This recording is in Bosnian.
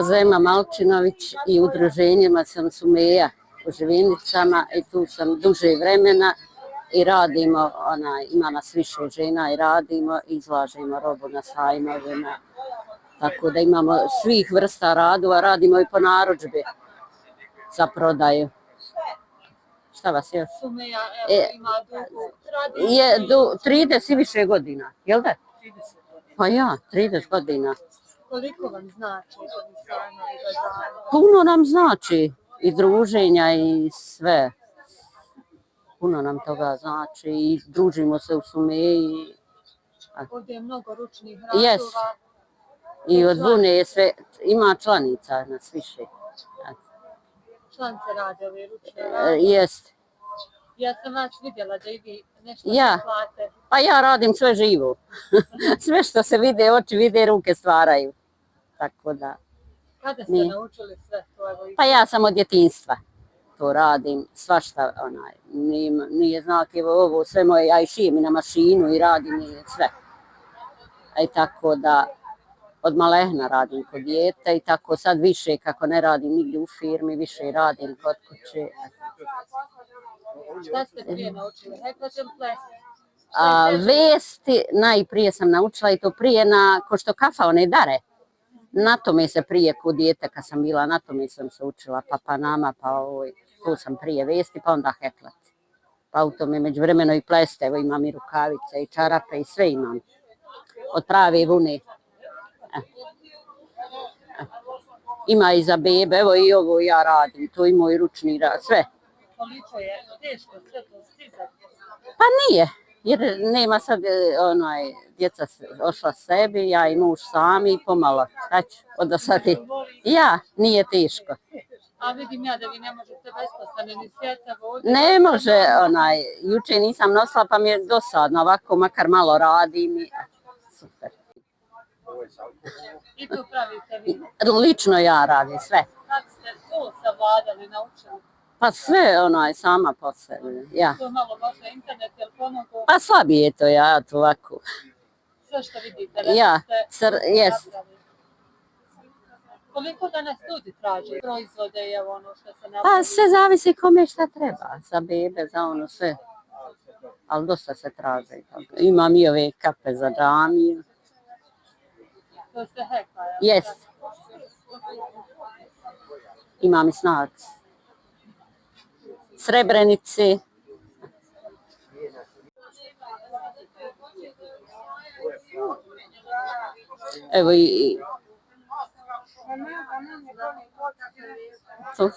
Zema Malčinović i udruženjima sam Sumeja u Živinicama i tu sam duže vremena i radimo, ima nas više žena i radimo, izlažemo robu na sajmovima, tako da imamo svih vrsta radova, radimo i po narudžbi za prodaju. Šta vas još? Sumeja ima dugu tradiciju. Je 30 i više godina, jel da? 30 godina. Pa ja, 30 godina. Koliko vam znači ovi sajmovi bazari? Puno nam znači i druženja i sve. Puno nam toga znači i družimo se u Sumeji. Ovdje je mnogo ručnih radova. Jes. I od Vune je sve, ima članica nas više. Članice rade ove ručne radove. Jest. Ja sam vas vidjela da i vi nešto plate. Pa ja radim sve živo. Sve što se vide, oči vide, ruke stvaraju. Tako da. Kada ste naučili sve to? Pa ja sam od djetinjstva to radim, svašta nije znak, evo ovo sve moje, ja i šijem i na mašinu i radim i sve. I tako da od malehna radim kod dijete i tako sad više kako ne radim nigdje u firmi, više radim kod kuće. Šta ste prije naučili? Hajkačem plesti? Vesti najprije sam naučila i to prije ko što kafa one dare. Na tome se prije kod dijete kad sam bila, na tome sam se učila, pa Panama, pa tu sam prije vesti, pa onda heklati. Pa u tome međuvremeno i pleste, evo imam i rukavice i čarape i sve imam. Od prave vune. Ima i za bebe, evo i ovo ja radim, to i moj ručni rad, sve. Koliko je teško sve to stizati? Pa nije, jer nema sad, djeca ošla sebi, ja i muž sami, pomalo, od sad ja, nije teško. A vidim ja da vi ne možete bespostane ni sjeta ovdje. Ne može, juče nisam nosila pa mi je dosadno, ovako makar malo radim i super. I to pravite vi? Lično ja radim sve. Kako ste to savladali, naučili? Pa sve sama po sebi, ja. To malo možda internet, jel pomogu? Pa slabije je to, ja to ovako. Sve što vidite, ja, jest. Koliko danas ljudi traži proizvode i ono što se napravi? Pa sve zavisi kome šta treba, za bebe, za ono sve. Ali dosta se traži. Imam i ove kape za džamiju. To se hekla, jel? Jest. Imam i snac. Srebrenici. Evo i to.